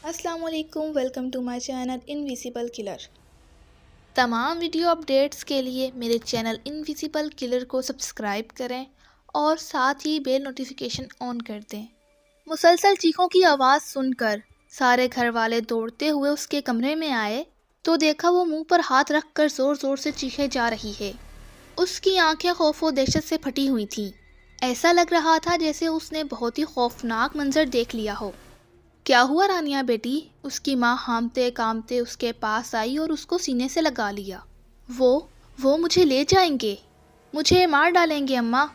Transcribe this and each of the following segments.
السلام علیکم، welcome to my channel invisible colour. تمام ویڈیو اپڈیٹس کے لیے میرے چینل انویزیبل کلر کو سبسکرائب کریں اور ساتھ ہی بیل نوٹیفیکیشن آن کر دیں۔ مسلسل چیخوں کی آواز سن کر سارے گھر والے دوڑتے ہوئے اس کے کمرے میں آئے تو دیکھا وہ منہ پر ہاتھ رکھ کر زور زور سے چیخے جا رہی ہے۔ اس کی آنکھیں خوف و دہشت سے پھٹی ہوئی تھیں۔ ایسا لگ رہا تھا جیسے اس نے بہت ہی خوفناک منظر دیکھ لیا ہو۔ کیا ہوا رانیہ بیٹی؟ اس کی ماں ہامتے کامتے اس کے پاس آئی اور اس کو سینے سے لگا لیا۔ وہ مجھے لے جائیں گے، مجھے مار ڈالیں گے اماں،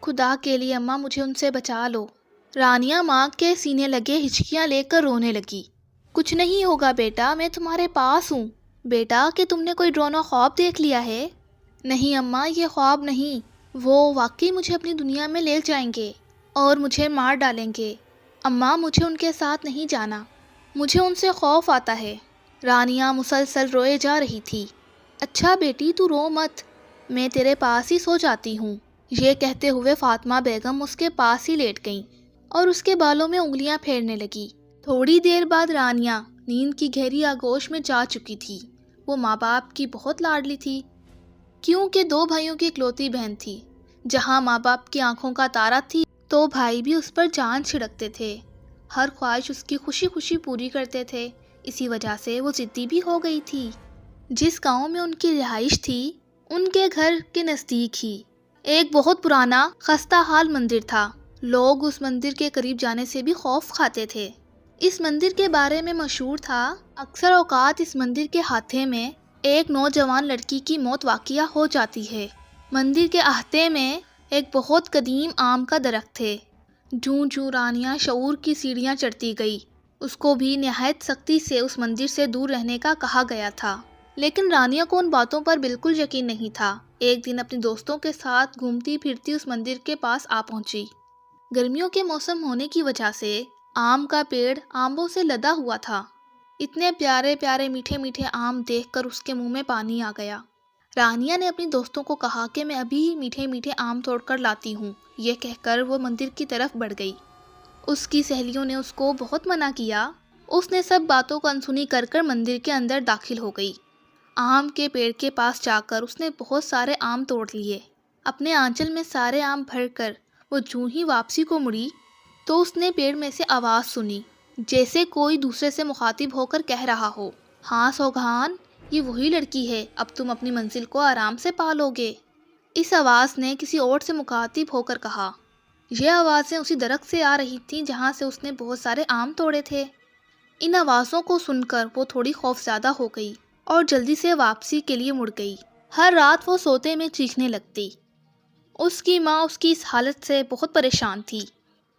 خدا کے لیے اماں مجھے ان سے بچا لو۔ رانیہ ماں کے سینے لگے ہچکیاں لے کر رونے لگی۔ کچھ نہیں ہوگا بیٹا، میں تمہارے پاس ہوں۔ بیٹا کہ تم نے کوئی ڈراؤنا خواب دیکھ لیا ہے؟ نہیں اماں، یہ خواب نہیں، وہ واقعی مجھے اپنی دنیا میں لے جائیں گے اور مجھے مار ڈالیں گے۔ اماں مجھے ان کے ساتھ نہیں جانا، مجھے ان سے خوف آتا ہے۔ رانیہ مسلسل روئے جا رہی تھی۔ اچھا بیٹی تو رو مت، میں تیرے پاس ہی سو جاتی ہوں۔ یہ کہتے ہوئے فاطمہ بیگم اس کے پاس ہی لیٹ گئیں اور اس کے بالوں میں انگلیاں پھیرنے لگی۔ تھوڑی دیر بعد رانیہ نیند کی گہری آغوش میں جا چکی تھی۔ وہ ماں باپ کی بہت لاڈلی تھی، کیونکہ دو بھائیوں کی اکلوتی بہن تھی۔ جہاں ماں باپ کی آنکھوں کا تارا تھی تو بھائی بھی اس پر جان چھڑکتے تھے، ہر خواہش اس کی خوشی خوشی پوری کرتے تھے۔ اسی وجہ سے وہ ضدی بھی ہو گئی تھی۔ جس گاؤں میں ان کی رہائش تھی ان کے گھر کے نزدیک ہی ایک بہت پرانا خستہ حال مندر تھا۔ لوگ اس مندر کے قریب جانے سے بھی خوف کھاتے تھے۔ اس مندر کے بارے میں مشہور تھا، اکثر اوقات اس مندر کے ہاتھے میں ایک نوجوان لڑکی کی موت واقعہ ہو جاتی ہے۔ مندر کے احاطے میں ایک بہت قدیم آم کا درخت ہے۔ جوں جوں رانیہ شعور کی سیڑھیاں چڑھتی گئی، اس کو بھی نہایت سختی سے اس مندر سے دور رہنے کا کہا گیا تھا، لیکن رانیہ کو ان باتوں پر بالکل یقین نہیں تھا۔ ایک دن اپنے دوستوں کے ساتھ گھومتی پھرتی اس مندر کے پاس آ پہنچی۔ گرمیوں کے موسم ہونے کی وجہ سے آم کا پیڑ آموں سے لدا ہوا تھا۔ اتنے پیارے پیارے میٹھے میٹھے آم دیکھ کر اس کے منہ میں پانی آ گیا۔ رانیہ نے اپنی دوستوں کو کہا کہ میں ابھی ہی میٹھے میٹھے آم توڑ کر لاتی ہوں۔ یہ کہہ کر وہ مندر کی طرف بڑھ گئی۔ اس کی سہیلیوں نے اس کو بہت منع کیا۔ اس نے سب باتوں کو انسنی کر کر مندر کے اندر داخل ہو گئی۔ آم کے پیڑ کے پاس جا کر اس نے بہت سارے آم توڑ لیے۔ اپنے آنچل میں سارے آم بھر کر وہ جوں ہی واپسی کو مڑی تو اس نے پیڑ میں سے آواز سنی، جیسے کوئی دوسرے سے مخاطب ہو کر کہہ رہا ہو، ہاں سوگان، یہ وہی لڑکی ہے، اب تم اپنی منزل کو آرام سے پالو گے۔ اس آواز نے کسی اور سے مخاطب ہو کر کہا۔ یہ آوازیں اسی درخت سے آ رہی تھیں جہاں سے اس نے بہت سارے آم توڑے تھے۔ ان آوازوں کو سن کر وہ تھوڑی خوفزدہ ہو گئی اور جلدی سے واپسی کے لیے مڑ گئی۔ ہر رات وہ سوتے میں چیخنے لگتی۔ اس کی ماں اس کی اس حالت سے بہت پریشان تھی۔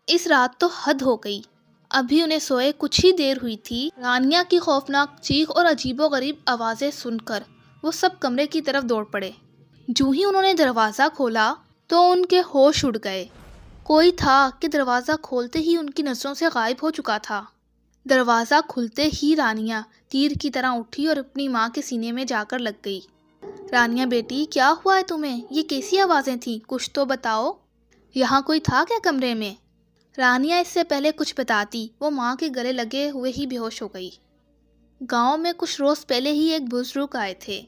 اس رات تو حد ہو گئی۔ ابھی انہیں سوئے کچھ ہی دیر ہوئی تھی، رانیہ کی خوفناک چیخ اور عجیب و غریب آوازیں سن کر وہ سب کمرے کی طرف دوڑ پڑے۔ جوں ہی انہوں نے دروازہ کھولا تو ان کے ہوش اڑ گئے۔ کوئی تھا کہ دروازہ کھولتے ہی ان کی نظروں سے غائب ہو چکا تھا۔ دروازہ کھلتے ہی رانیہ تیر کی طرح اٹھی اور اپنی ماں کے سینے میں جا کر لگ گئی۔ رانیہ بیٹی، کیا ہوا ہے تمہیں؟ یہ کیسی آوازیں تھیں؟ کچھ تو بتاؤ۔ یہاں کوئی تھا کیا کمرے میں؟ رانیہ اس سے پہلے کچھ بتاتی وہ ماں کے گلے لگے ہوئے ہی بے ہوش ہو گئی۔ گاؤں میں کچھ روز پہلے ہی ایک بزرگ آئے تھے۔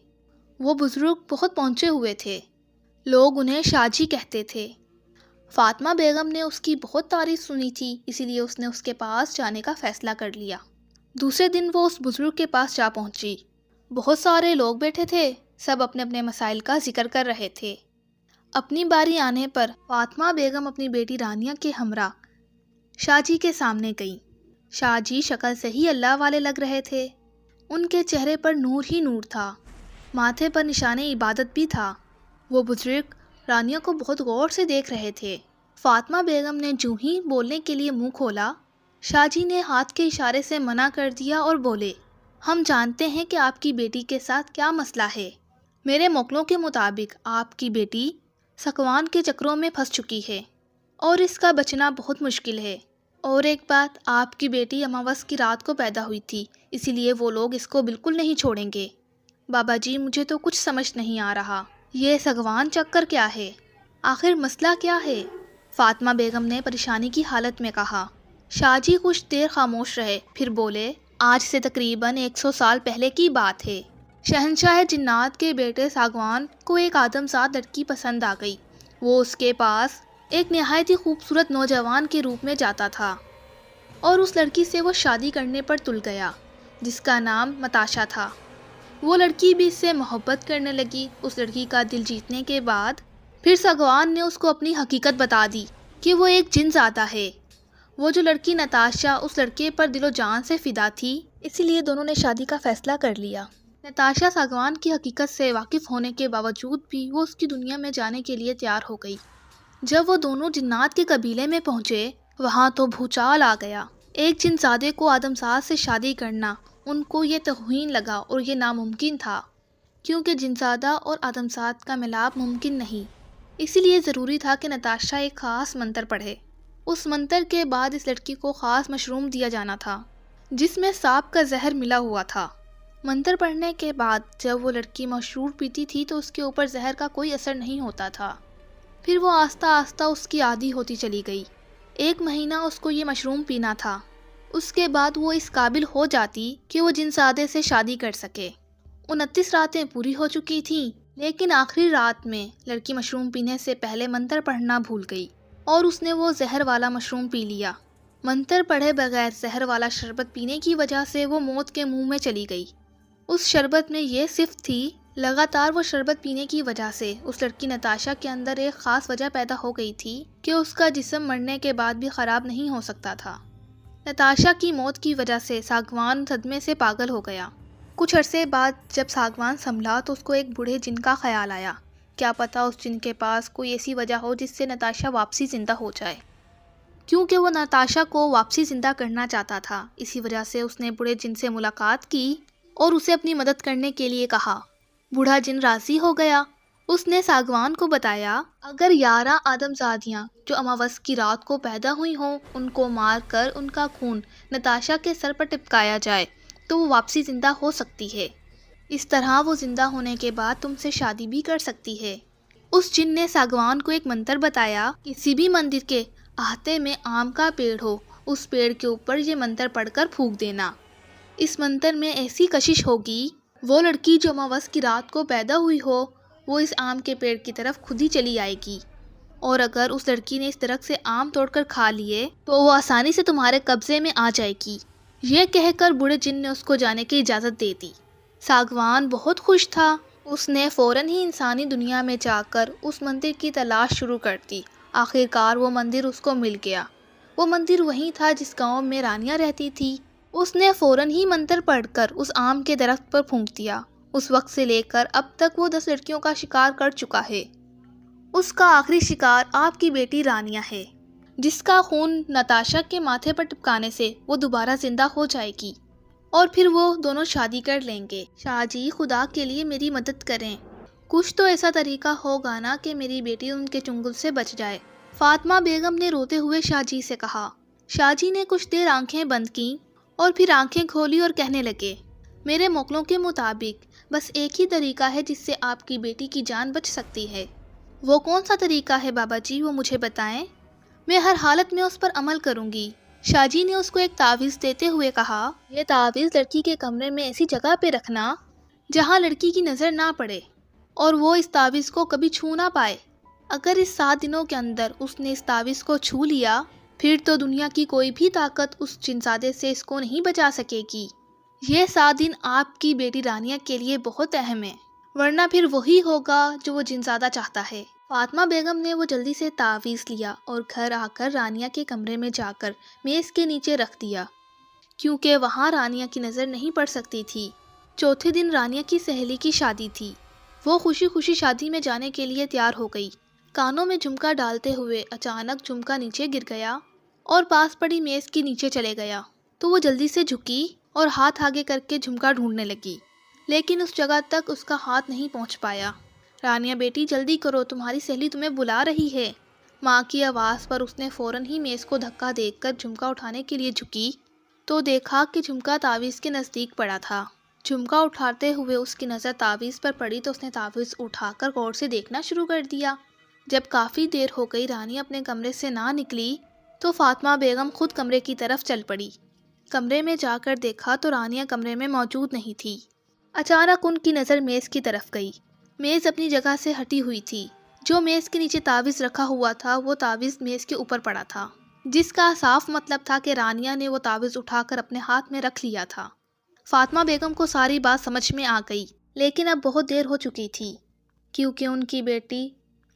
وہ بزرگ بہت پہنچے ہوئے تھے، لوگ انہیں شاہ جی کہتے تھے۔ فاطمہ بیگم نے اس کی بہت تعریف سنی تھی، اسی لیے اس نے اس کے پاس جانے کا فیصلہ کر لیا۔ دوسرے دن وہ اس بزرگ کے پاس جا پہنچی۔ بہت سارے لوگ بیٹھے تھے، سب اپنے اپنے مسائل کا ذکر کر رہے تھے۔ اپنی باری آنے پر فاطمہ بیگم اپنی بیٹی رانیہ کے ہمراہ شاہ جی کے سامنے گئیں۔ شاہ جی شکل سے ہی اللہ والے لگ رہے تھے۔ ان کے چہرے پر نور ہی نور تھا، ماتھے پر نشان عبادت بھی تھا۔ وہ بزرگ رانیہ کو بہت غور سے دیکھ رہے تھے۔ فاطمہ بیگم نے جوں ہی بولنے کے لیے منہ کھولا، شاہ جی نے ہاتھ کے اشارے سے منع کر دیا اور بولے، ہم جانتے ہیں کہ آپ کی بیٹی کے ساتھ کیا مسئلہ ہے۔ میرے موکلوں کے مطابق آپ کی بیٹی سکوان کے چکروں میں پھنس چکی ہے اور اس کا بچنا بہت مشکل ہے۔ اور ایک بات، آپ کی بیٹی اماوس کی رات کو پیدا ہوئی تھی، اسی لیے وہ لوگ اس کو بالکل نہیں چھوڑیں گے۔ بابا جی، مجھے تو کچھ سمجھ نہیں آ رہا، یہ سگوان چکر کیا ہے؟ آخر مسئلہ کیا ہے؟ فاطمہ بیگم نے پریشانی کی حالت میں کہا۔ شاہ جی کچھ دیر خاموش رہے، پھر بولے، آج سے تقریباً 100 سال پہلے کی بات ہے۔ شہنشاہ جنات کے بیٹے ساگوان کو ایک آدمزاد لڑکی پسند آ گئی۔ وہ اس کے پاس ایک نہایت ہی خوبصورت نوجوان کے روپ میں جاتا تھا اور اس لڑکی سے وہ شادی کرنے پر تل گیا، جس کا نام نتاشا تھا۔ وہ لڑکی بھی اس سے محبت کرنے لگی۔ اس لڑکی کا دل جیتنے کے بعد پھر ساگوان نے اس کو اپنی حقیقت بتا دی کہ وہ ایک جن زادہ ہے۔ وہ جو لڑکی نتاشا اس لڑکے پر دل و جان سے فدا تھی، اسی لیے دونوں نے شادی کا فیصلہ کر لیا۔ نتاشا ساگوان کی حقیقت سے واقف ہونے کے باوجود بھی وہ اس کی دنیا میں جانے کے لیے تیار ہو گئی۔ جب وہ دونوں جنات کے قبیلے میں پہنچے، وہاں تو بھوچال آ گیا۔ ایک جن زادے کو آدمزاد سے شادی کرنا ان کو یہ توہین لگا اور یہ ناممکن تھا، کیونکہ جن زادہ اور آدمزاد کا ملاپ ممکن نہیں۔ اسی لیے ضروری تھا کہ نتاشا ایک خاص منتر پڑھے۔ اس منتر کے بعد اس لڑکی کو خاص مشروم دیا جانا تھا، جس میں سانپ کا زہر ملا ہوا تھا۔ منتر پڑھنے کے بعد جب وہ لڑکی مشروب پیتی تھی تو اس کے اوپر زہر کا کوئی اثر نہیں ہوتا تھا۔ پھر وہ آہستہ آہستہ اس کی عادی ہوتی چلی گئی۔ 1 مہینہ اس کو یہ مشروم پینا تھا۔ اس کے بعد وہ اس قابل ہو جاتی کہ وہ جن زادے سے شادی کر سکے۔ 29 راتیں پوری ہو چکی تھیں، لیکن آخری رات میں لڑکی مشروم پینے سے پہلے منتر پڑھنا بھول گئی اور اس نے وہ زہر والا مشروم پی لیا۔ منتر پڑھے بغیر زہر والا شربت پینے کی وجہ سے وہ موت کے منہ میں چلی گئی۔ اس شربت میں یہ صفت تھی، لگاتار وہ شربت پینے کی وجہ سے اس لڑکی نتاشا کے اندر ایک خاص وجہ پیدا ہو گئی تھی کہ اس کا جسم مرنے کے بعد بھی خراب نہیں ہو سکتا تھا۔ نتاشا کی موت کی وجہ سے ساگوان صدمے سے پاگل ہو گیا۔ کچھ عرصے بعد جب ساگوان سنبھلا تو اس کو ایک بوڑھے جن کا خیال آیا، کیا پتا اس جن کے پاس کوئی ایسی وجہ ہو جس سے نتاشا واپسی زندہ ہو جائے، کیونکہ وہ نتاشا کو واپسی زندہ کرنا چاہتا تھا۔ اسی وجہ سے اس نے بوڑھے جن سے ملاقات کی اور اسے اپنی مدد کرنے کے لیے کہا۔ بوڑھا جن راضی ہو گیا۔ اس نے ساگوان کو بتایا، اگر 11 آدمزادیاں جو اماوس کی رات کو پیدا ہوئی ہوں، ان کو مار کر ان کا خون نتاشا کے سر پر ٹپکایا جائے تو وہ واپسی زندہ ہو سکتی ہے۔ اس طرح وہ زندہ ہونے کے بعد تم سے شادی بھی کر سکتی ہے۔ اس جن نے ساگوان کو ایک منتر بتایا، کسی بھی مندر کے احاطے میں آم کا پیڑ ہو، اس پیڑ کے اوپر یہ منتر پڑھ کر پھونک دینا۔ اس منتر میں ایسی کشش ہوگی، وہ لڑکی جو اماوس کی رات کو پیدا ہوئی ہو وہ اس آم کے پیڑ کی طرف خود ہی چلی آئے گی، اور اگر اس لڑکی نے اس درخت سے آم توڑ کر کھا لیے تو وہ آسانی سے تمہارے قبضے میں آ جائے گی۔ یہ کہہ کر بوڑھے جن نے اس کو جانے کی اجازت دے دی۔ ساگوان بہت خوش تھا۔ اس نے فوراً ہی انسانی دنیا میں جا کر اس مندر کی تلاش شروع کر دی۔ آخرکار وہ مندر اس کو مل گیا۔ وہ مندر وہی تھا جس گاؤں میں رانیاں رہتی تھی۔ اس نے فوراً ہی منتر پڑھ کر اس آم کے درخت پر پھونک دیا۔ اس وقت سے لے کر اب تک وہ 10 لڑکیوں کا شکار کر چکا ہے۔ اس کا آخری شکار آپ کی بیٹی رانیہ ہے، جس کا خون نتاشا کے ماتھے پر ٹپکانے سے وہ دوبارہ زندہ ہو جائے گی اور پھر وہ دونوں شادی کر لیں گے۔ شاہ جی، خدا کے لیے میری مدد کریں۔ کچھ تو ایسا طریقہ ہوگا نا کہ میری بیٹی ان کے چنگل سے بچ جائے، فاطمہ بیگم نے روتے ہوئے شاہ جی سے کہا۔ شاہ جی نے کچھ دیر آنکھیں بند کیں اور پھر آنکھیں کھولی اور کہنے لگے، میرے موکلوں کے مطابق بس ایک ہی طریقہ ہے جس سے آپ کی بیٹی کی جان بچ سکتی ہے۔ وہ کون سا طریقہ ہے بابا جی، وہ مجھے بتائیں، میں ہر حالت میں اس پر عمل کروں گی۔ شاہ جی نے اس کو ایک تعویذ دیتے ہوئے کہا، یہ تعویذ لڑکی کے کمرے میں ایسی جگہ پہ رکھنا جہاں لڑکی کی نظر نہ پڑے اور وہ اس تعویذ کو کبھی چھو نہ پائے۔ اگر اس 7 دنوں کے اندر اس نے اس تعویذ کو چھو لیا، پھر تو دنیا کی کوئی بھی طاقت اس جنزادے سے اس کو نہیں بچا سکے گی۔ یہ 7 دن آپ کی بیٹی رانیہ کے لیے بہت اہم ہے، ورنہ پھر وہی ہوگا جو وہ جنزادہ چاہتا ہے۔ فاطمہ بیگم نے وہ جلدی سے تعویذ لیا اور گھر آ کر رانیہ کے کمرے میں جا کر میز کے نیچے رکھ دیا، کیونکہ وہاں رانیہ کی نظر نہیں پڑ سکتی تھی۔ چوتھے دن رانیہ کی سہیلی کی شادی تھی۔ وہ خوشی خوشی شادی میں جانے کے لیے تیار ہو گئی۔ کانوں میں جھمکا ڈالتے ہوئے اچانک جھمکا نیچے گر گیا اور پاس پڑی میز کے نیچے چلے گیا، تو وہ جلدی سے جھکی اور ہاتھ آگے کر کے جھمکا ڈھونڈنے لگی، لیکن اس جگہ تک اس کا ہاتھ نہیں پہنچ پایا۔ رانیہ بیٹی جلدی کرو، تمہاری سہیلی تمہیں بلا رہی ہے۔ ماں کی آواز پر اس نے فوراً ہی میز کو دھکا دے کر جھمکا اٹھانے کے لیے جھکی تو دیکھا کہ جھمکا تعویذ کے نزدیک پڑا تھا۔ جھمکا اٹھاتے ہوئے اس کی نظر تعویذ پر پڑی تو اس نے تعویذ اٹھا کر غور سے دیکھنا شروع کر دیا۔ جب کافی دیر ہو گئی رانیہ اپنے کمرے سے نہ نکلی تو فاطمہ بیگم خود کمرے کی طرف چل پڑی۔ کمرے میں جا کر دیکھا تو رانیہ کمرے میں موجود نہیں تھی۔ اچانک ان کی نظر میز کی طرف گئی۔ میز اپنی جگہ سے ہٹی ہوئی تھی۔ جو میز کے نیچے تعویذ رکھا ہوا تھا وہ تعویذ میز کے اوپر پڑا تھا، جس کا صاف مطلب تھا کہ رانیہ نے وہ تعویذ اٹھا کر اپنے ہاتھ میں رکھ لیا تھا۔ فاطمہ بیگم کو ساری بات سمجھ میں آ گئی، لیکن اب بہت دیر ہو چکی تھی، کیونکہ ان کی بیٹی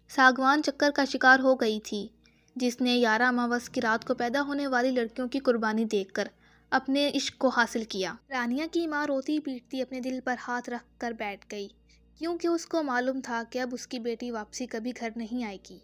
ساگوان چکر کا شکار ہو گئی تھی، جس نے 11 اماوس کی رات کو پیدا ہونے والی لڑکیوں کی قربانی دیکھ کر اپنے عشق کو حاصل کیا۔ رانیہ کی ماں روتی پیٹتی اپنے دل پر ہاتھ رکھ کر بیٹھ گئی، کیونکہ اس کو معلوم تھا کہ اب اس کی بیٹی واپسی کبھی گھر نہیں آئے گی۔